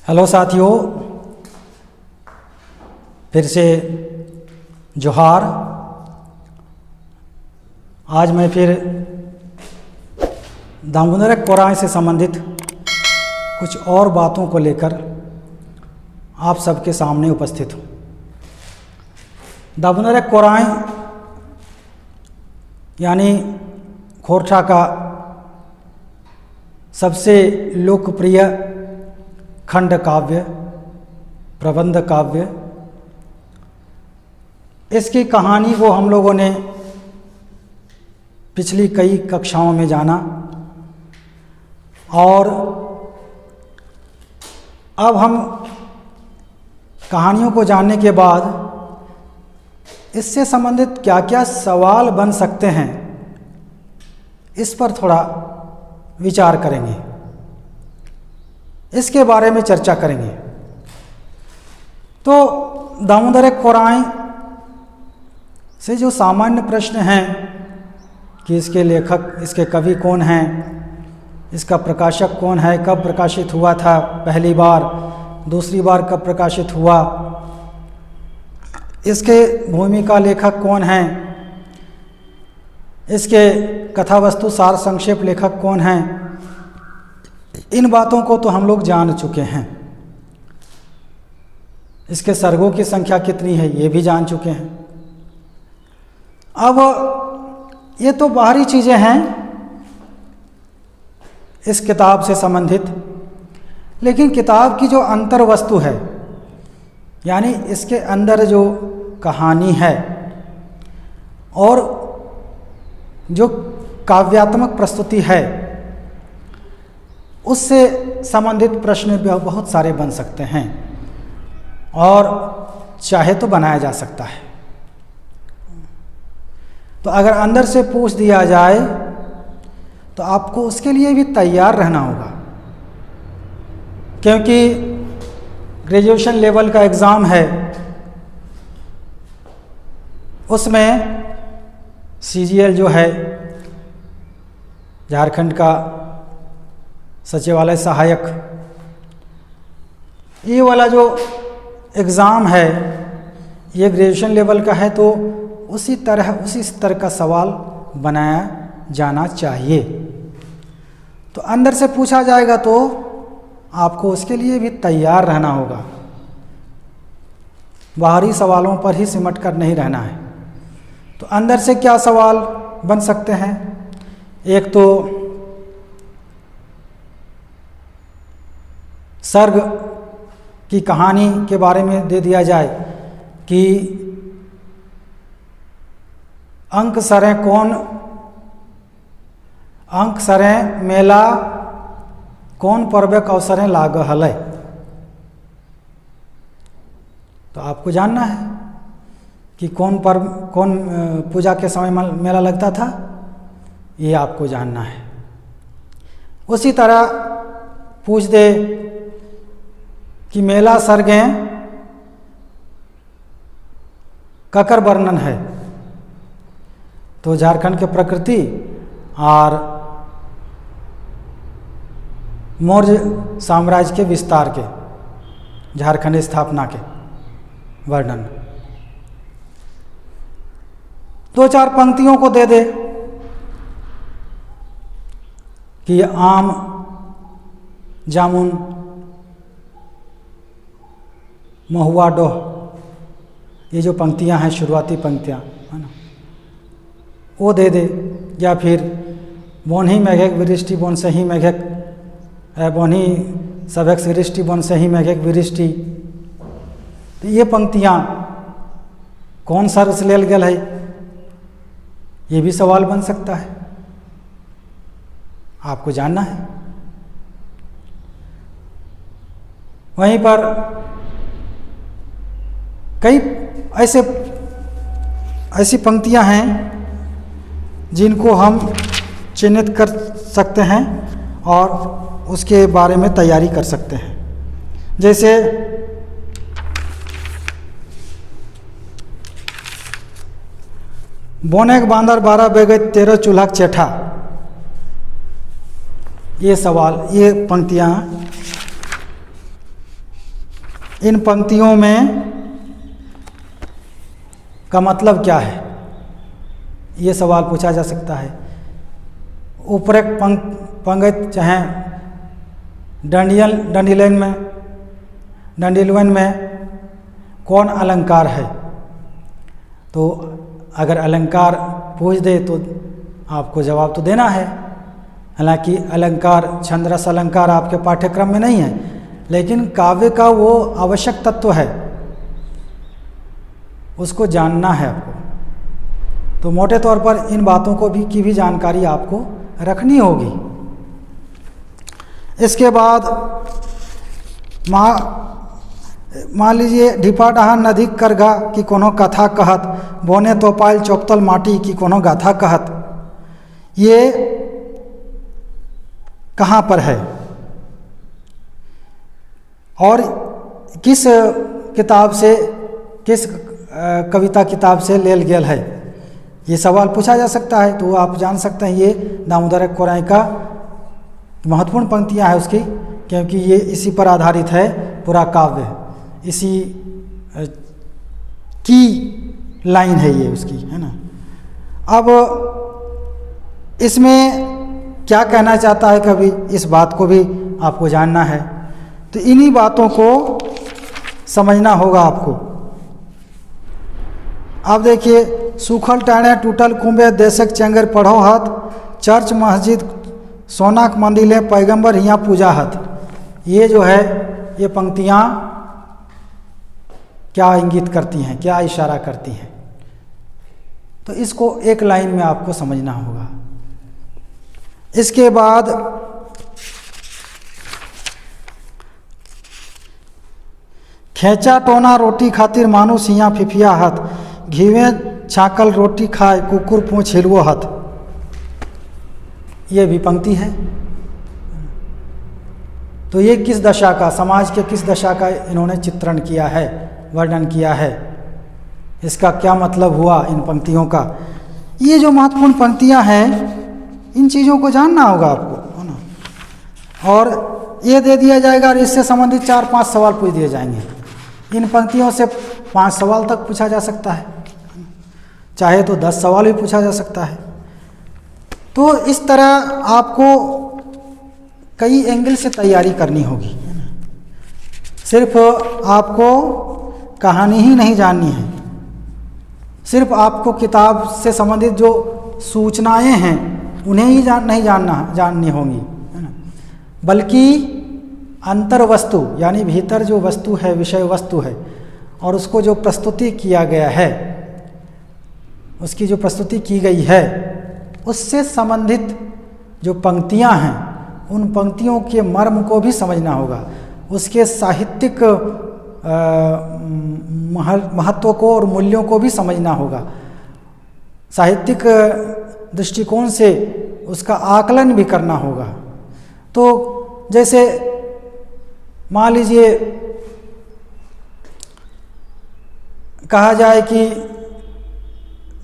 Hello साथियों, फिर से जोहार। आज मैं फिर दामोदर कोराय से संबंधित कुछ और बातों को लेकर आप सबके सामने उपस्थित हूँ। दामोदर कोराय यानी खोरठा का सबसे लोकप्रिय खंड काव्य, प्रबंध काव्य। इसकी कहानी को हम लोगों ने पिछली कई कक्षाओं में जाना और अब हम कहानियों को जानने के बाद इससे संबंधित क्या क्या सवाल बन सकते हैं, इस पर थोड़ा विचार करेंगे, इसके बारे में चर्चा करेंगे। तो दामोदर कोराय से जो सामान्य प्रश्न हैं कि इसके लेखक, इसके कवि कौन हैं, इसका प्रकाशक कौन है, कब प्रकाशित हुआ था पहली बार, दूसरी बार कब प्रकाशित हुआ, इसके भूमिका लेखक कौन हैं, इसके कथा वस्तु सार संक्षेप लेखक कौन हैं, इन बातों को तो हम लोग जान चुके हैं। इसके सर्गों की संख्या कितनी है ये भी जान चुके हैं। अब ये तो बाहरी चीज़ें हैं इस किताब से संबंधित, लेकिन किताब की जो अंतर वस्तु है, यानी इसके अंदर जो कहानी है और जो काव्यात्मक प्रस्तुति है, उससे संबंधित प्रश्न बहुत सारे बन सकते हैं और चाहे तो बनाया जा सकता है। तो अगर अंदर से पूछ दिया जाए तो आपको उसके लिए भी तैयार रहना होगा, क्योंकि ग्रेजुएशन लेवल का एग्ज़ाम है, उसमें सीजीएल जो है झारखंड का सचिवालय सहायक, ये वाला जो एग्ज़ाम है ये ग्रेजुएशन लेवल का है, तो उसी स्तर का सवाल बनाया जाना चाहिए। तो अंदर से पूछा जाएगा तो आपको उसके लिए भी तैयार रहना होगा, बाहरी सवालों पर ही सिमट कर नहीं रहना है। तो अंदर से क्या सवाल बन सकते हैं? एक तो सर्ग की कहानी के बारे में दे दिया जाए कि अंक सरें मेला कौन पर्वक अवसरें लाग हलै। तो आपको जानना है कि कौन पूजा के समय मेला लगता था, ये आपको जानना है। उसी तरह पूछ दे कि मेला सर्गें ककर वर्णन है, तो झारखंड के प्रकृति और मौर्य साम्राज्य के विस्तार के, झारखंड स्थापना के वर्णन। दो चार पंक्तियों को दे दे कि आम, जामुन, महुआ, डोह, ये जो पंक्तियां हैं, शुरुआती पंक्तियां है ना, वो दे दे। या फिर बोन्ही मेघक विरिष्टि बोन से ही मेघक, बोन्ही सभक विरिष्टि बोन से ही मेघक विरिष्टि। तो ये पंक्तियां कौन सर्ग से लेल गेल है, ये भी सवाल बन सकता है, आपको जानना है। वहीं पर कई ऐसी पंक्तियां हैं जिनको हम चिन्हित कर सकते हैं और उसके बारे में तैयारी कर सकते हैं। जैसे बोनेक बांदर 12 बेगत 13 चूल्हा चेठा, ये सवाल, ये पंक्तियाँ इन पंक्तियों में का मतलब क्या है, ये सवाल पूछा जा सकता है। उपरोक्त पंक्ति चाहे डंडिलवन में कौन अलंकार है, तो अगर अलंकार पूछ दे तो आपको जवाब तो देना है। हालांकि अलंकार, छंदरस अलंकार आपके पाठ्यक्रम में नहीं है, लेकिन काव्य का वो आवश्यक तत्व है, उसको जानना है आपको। तो मोटे तौर पर इन बातों को की भी जानकारी आपको रखनी होगी। इसके बाद मान लीजिए ढिपा डहान नदी करगा की कोनो कथा कहत, बोने तो पायल चौपतल माटी की कोनो गाथा कहत, ये कहाँ पर है और किस किताब से, किस कविता किताब से लेल गेल है, ये सवाल पूछा जा सकता है। तो आप जान सकते हैं ये दामोदर कोराई का महत्वपूर्ण पंक्तियाँ हैं उसकी, क्योंकि ये इसी पर आधारित है पूरा काव्य, इसी की लाइन है ये उसकी, है ना। अब इसमें क्या कहना चाहता है कवि, इस बात को भी आपको जानना है। तो इन्हीं बातों को समझना होगा आपको। अब देखिए, सूखल टाणे टूटल कुंभे देशक चंगर पढ़ो हत, चर्च मस्जिद सोनाक मंदिले पैगंबर हियाँ पूजा हत। ये जो है ये पंक्तियाँ क्या इंगित करती हैं, क्या इशारा करती हैं, तो इसको एक लाइन में आपको समझना होगा। इसके बाद खेचा टोना रोटी खातिर मानुस हियाँ फिफिया हत, घीवे छाकल रोटी खाए कुकुर पूछ हिलवो हत। ये भी पंक्ति है। तो ये किस दशा का, समाज के किस दशा का इन्होंने चित्रण किया है, वर्णन किया है, इसका क्या मतलब हुआ इन पंक्तियों का। ये जो महत्वपूर्ण पंक्तियां हैं, इन चीज़ों को जानना होगा आपको, है ना। और ये दे दिया जाएगा और इससे संबंधित 4-5 सवाल पूछ दिए जाएंगे। इन पंक्तियों से 5 सवाल तक पूछा जा सकता है, चाहे तो 10 सवाल भी पूछा जा सकता है। तो इस तरह आपको कई एंगल से तैयारी करनी होगी, है ना। सिर्फ आपको कहानी ही नहीं जाननी है, सिर्फ आपको किताब से संबंधित जो सूचनाएं हैं उन्हें ही नहीं जाननी होंगी, है ना। बल्कि अंतर वस्तु यानी भीतर जो वस्तु है, विषय वस्तु है, और उसको जो प्रस्तुति किया गया है, उसकी जो प्रस्तुति की गई है, उससे संबंधित जो पंक्तियां हैं, उन पंक्तियों के मर्म को भी समझना होगा, उसके साहित्यिक महत्व को और मूल्यों को भी समझना होगा, साहित्यिक दृष्टिकोण से उसका आकलन भी करना होगा। तो जैसे मान लीजिए कहा जाए कि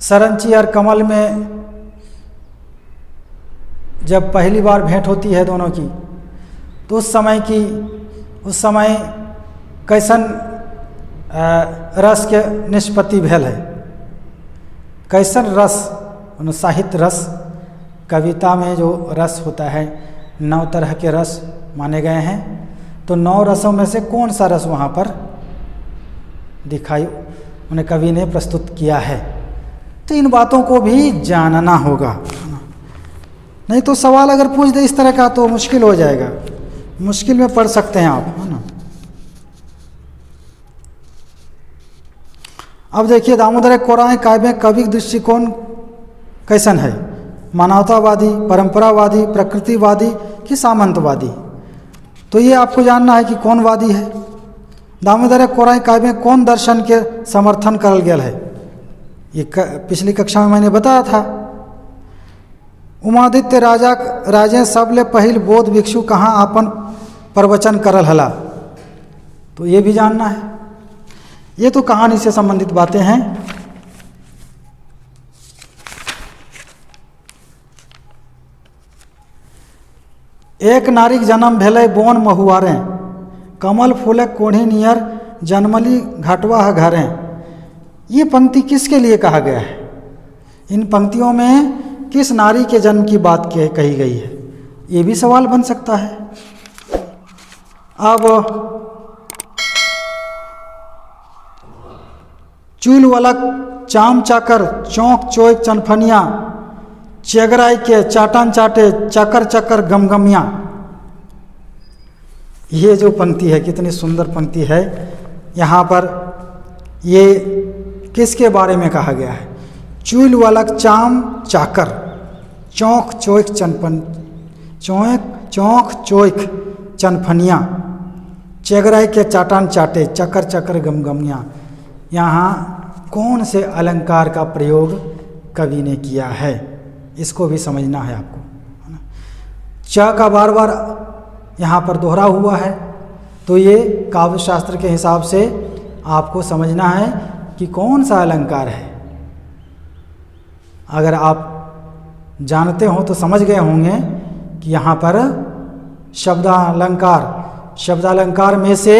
सरंची और कमल में जब पहली बार भेंट होती है दोनों की, तो उस समय कैसन रस के निष्पत्ति भेल है, कैसन रस, साहित्य रस, कविता में जो रस होता है 9 तरह के रस माने गए हैं। तो 9 रसों में से कौन सा रस वहाँ पर दिखाई उन्हें कवि ने प्रस्तुत किया है। तो इन बातों को भी जानना होगा, नहीं तो सवाल अगर पूछ दे इस तरह का तो मुश्किल हो जाएगा, मुश्किल में पढ़ सकते हैं आप, है ना। अब देखिए दामोदर कोराई काव्य में कवि दृष्टिकोण कैसन है, मानवतावादी, परंपरावादी, प्रकृतिवादी कि सामंतवादी। तो ये आपको जानना है कि कौन वादी है। दामोदर कोराई काव्य में कौन दर्शन के समर्थन करल गेल है, ये पिछली कक्षा में मैंने बताया था। उमादित्य राजे सबले पहिल बोध भिक्षु कहाँ आपन प्रवचन करल हला, तो ये भी जानना है। ये तो कहानी से संबंधित बातें हैं। एक नारीक जन्म भेलै बोन महुआरे, कमल फूलक कोढ़ी नियर जनमली घाटवा है घरें, ये पंक्ति किसके लिए कहा गया है? इन पंक्तियों में किस नारी के जन्म की बात कही गई है? ये भी सवाल बन सकता है। अब चूल वलक चाम चाकर चौंक चोक चनफनिया, चेगराई के चाटन चाटे चकर चकर गमगमिया। ये जो पंक्ति है कितनी सुंदर पंक्ति है। यहाँ पर ये किसके बारे में कहा गया है? चूल वलक चाम चाकर चौंक चोक चौंक चोक चनफनिया, चेगराई के चाटन चाटे चकर चकर गमगमिया। यहाँ कौन से अलंकार का प्रयोग कवि ने किया है, इसको भी समझना है आपको, है ना। च का बार बार यहाँ पर दोहरा हुआ है, तो ये काव्य शास्त्र के हिसाब से आपको समझना है कि कौन सा अलंकार है। अगर आप जानते हो तो समझ गए होंगे कि यहाँ पर शब्दालंकार में से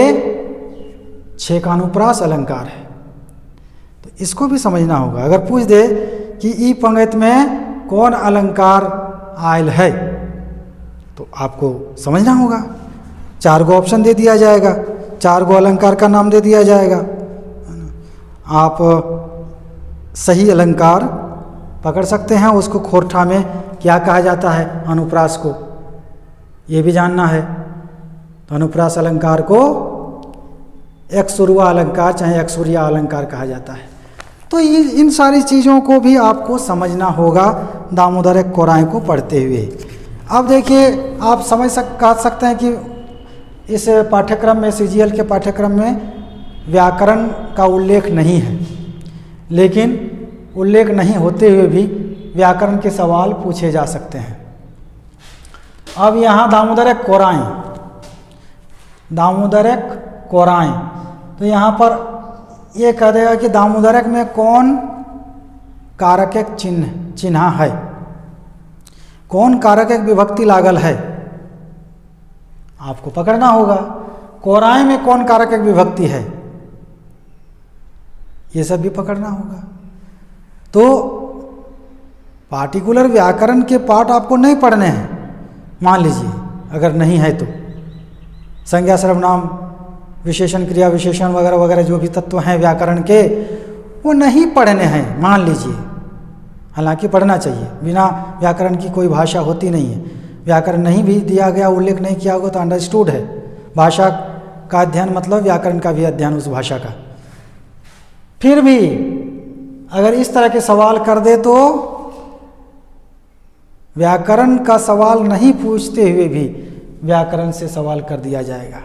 6 का अनुप्रास अलंकार है, तो इसको भी समझना होगा। अगर पूछ दे कि ई पंक्ति में कौन अलंकार आयल है, तो आपको समझना होगा। 4 गो ऑप्शन दे दिया जाएगा, 4 गो अलंकार का नाम दे दिया जाएगा। आप सही अलंकार पकड़ सकते हैं, उसको खोरठा में क्या कहा जाता है, अनुप्रास को, ये भी जानना है। तो अनुप्रास अलंकार को एकसुरवा अलंकार चाहे एकसुरिया अलंकार कहा जाता है। तो इन सारी चीज़ों को भी आपको समझना होगा दामोदर कोराएँ को पढ़ते हुए। अब देखिए, आप कह सकते हैं कि इस पाठ्यक्रम में, सीजीएल के पाठ्यक्रम में व्याकरण का उल्लेख नहीं है, लेकिन उल्लेख नहीं होते हुए भी व्याकरण के सवाल पूछे जा सकते हैं। अब यहाँ दामोदर कोराएँ, तो यहाँ पर ये कह देगा कि दामोदरक में कौन कारक चिन्ह है, कौन कारक विभक्ति लागल है, आपको पकड़ना होगा। कोराएँ में कौन कारक विभक्ति है, ये सब भी पकड़ना होगा। तो पार्टिकुलर व्याकरण के पाठ आपको नहीं पढ़ने हैं, मान लीजिए अगर नहीं है तो संज्ञा सर्वनाम विशेषण क्रिया विशेषण वगैरह वगैरह जो भी तत्व हैं व्याकरण के, वो नहीं पढ़ने हैं मान लीजिए। हालांकि पढ़ना चाहिए, बिना व्याकरण की कोई भाषा होती नहीं है। व्याकरण नहीं भी दिया गया, उल्लेख नहीं किया होगा तो अंडरस्टूड है। भाषा का अध्ययन मतलब व्याकरण का भी अध्ययन उस भाषा का। फिर भी अगर इस तरह के सवाल कर दे तो व्याकरण का सवाल नहीं पूछते हुए भी व्याकरण से सवाल कर दिया जाएगा।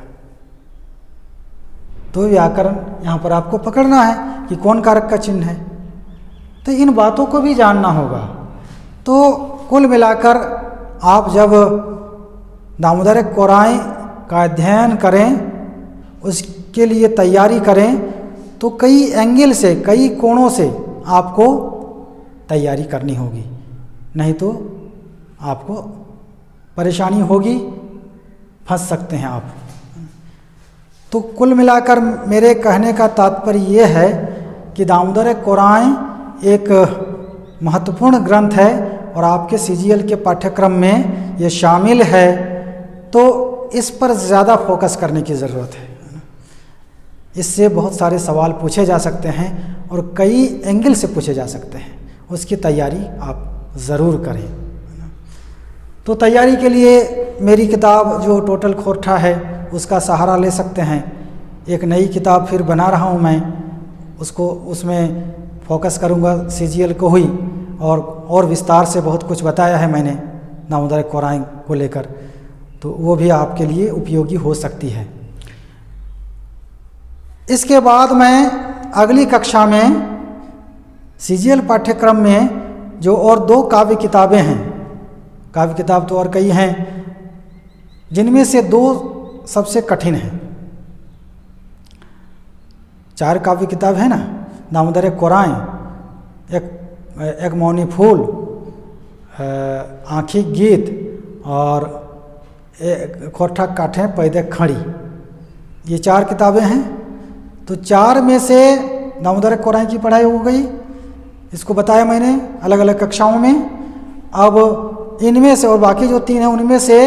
तो व्याकरण यहाँ पर आपको पकड़ना है कि कौन कारक का चिन्ह है, तो इन बातों को भी जानना होगा। तो कुल मिलाकर आप जब दामोदर कोराएँ का अध्ययन करें, उसके लिए तैयारी करें, तो कई एंगल से, कई कोणों से आपको तैयारी करनी होगी, नहीं तो आपको परेशानी होगी, फंस सकते हैं आप। तो कुल मिलाकर मेरे कहने का तात्पर्य ये है कि दामोदर कोराएँ एक महत्वपूर्ण ग्रंथ है और आपके सीजीएल के पाठ्यक्रम में ये शामिल है, तो इस पर ज़्यादा फोकस करने की ज़रूरत है। इससे बहुत सारे सवाल पूछे जा सकते हैं और कई एंगल से पूछे जा सकते हैं, उसकी तैयारी आप ज़रूर करें। तो तैयारी के लिए मेरी किताब जो टोटल खोरठा है उसका सहारा ले सकते हैं। एक नई किताब फिर बना रहा हूँ मैं, उसमें फोकस करूँगा सीजीएल को ही, और विस्तार से बहुत कुछ बताया है मैंने दामोदर कोराएँ को लेकर, तो वो भी आपके लिए उपयोगी हो सकती है। इसके बाद मैं अगली कक्षा में सीजीएल पाठ्यक्रम में जो और 2 काव्य किताबें हैं, काव्य किताब तो और कई हैं, जिनमें से 2 सबसे कठिन हैं। 4 काव्य किताब है ना, दामोदर कोराएँ, एक मौनी फूल, आँखी गीत और खोरठा काठे पैदे खड़ी, ये 4 किताबें हैं। तो 4 में से दामोदर कोराई की पढ़ाई हो गई, इसको बताया मैंने अलग अलग कक्षाओं में। अब इनमें से और बाकी जो 3 हैं उनमें से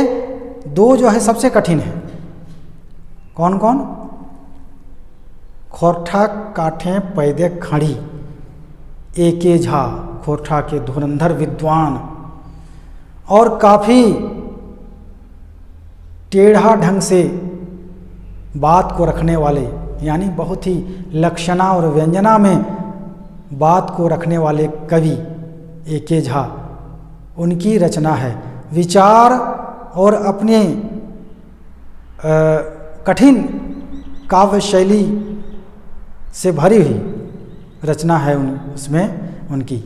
2 जो है सबसे कठिन है। कौन कौन? खोरठा काठे पैदे खड़ी, एके झा, खोरठा के धुरंधर विद्वान और काफ़ी टेढ़ा ढंग से बात को रखने वाले, यानी बहुत ही लक्षणा और व्यंजना में बात को रखने वाले कवि एके झा, उनकी रचना है। विचार और अपने कठिन काव्य शैली से भरी हुई रचना है उसमें उनकी।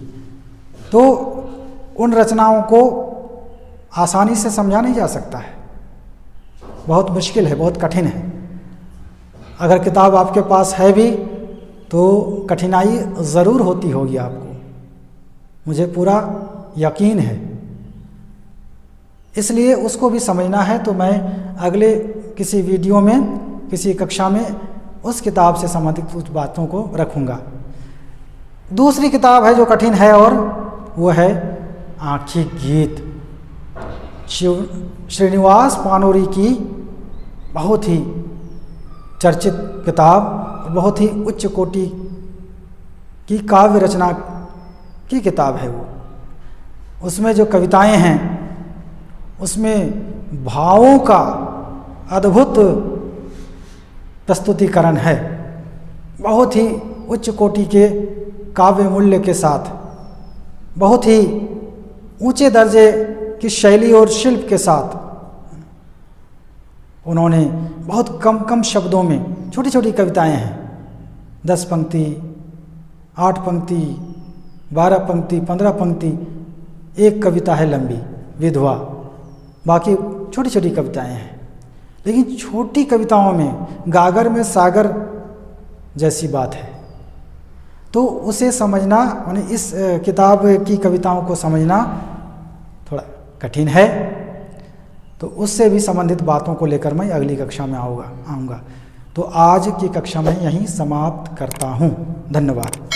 तो उन रचनाओं को आसानी से समझा नहीं जा सकता है, बहुत मुश्किल है, बहुत कठिन है। अगर किताब आपके पास है भी तो कठिनाई ज़रूर होती होगी आपको, मुझे पूरा यकीन है। इसलिए उसको भी समझना है तो मैं अगले किसी वीडियो में, किसी कक्षा में उस किताब से संबंधित कुछ बातों को रखूँगा। दूसरी किताब है जो कठिन है और वो है आँखी गीत, श्रीनिवास पानोरी की बहुत ही चर्चित किताब, बहुत ही उच्च कोटि की काव्य रचना की किताब है वो। उसमें जो कविताएं हैं उसमें भावों का अद्भुत प्रस्तुतिकरण है, बहुत ही उच्च कोटि के काव्य मूल्य के साथ, बहुत ही ऊंचे दर्जे की शैली और शिल्प के साथ उन्होंने बहुत कम शब्दों में छोटी छोटी कविताएं हैं, 10 पंक्ति, 8 पंक्ति, 12 पंक्ति, 15 पंक्ति, एक कविता है लंबी विधवा, बाकी छोटी छोटी कविताएं हैं। लेकिन छोटी कविताओं में गागर में सागर जैसी बात है। तो उसे समझना, यानी इस किताब की कविताओं को समझना थोड़ा कठिन है। तो उससे भी संबंधित बातों को लेकर मैं अगली कक्षा में आऊँगा। तो आज की कक्षा में यहीं समाप्त करता हूँ। धन्यवाद।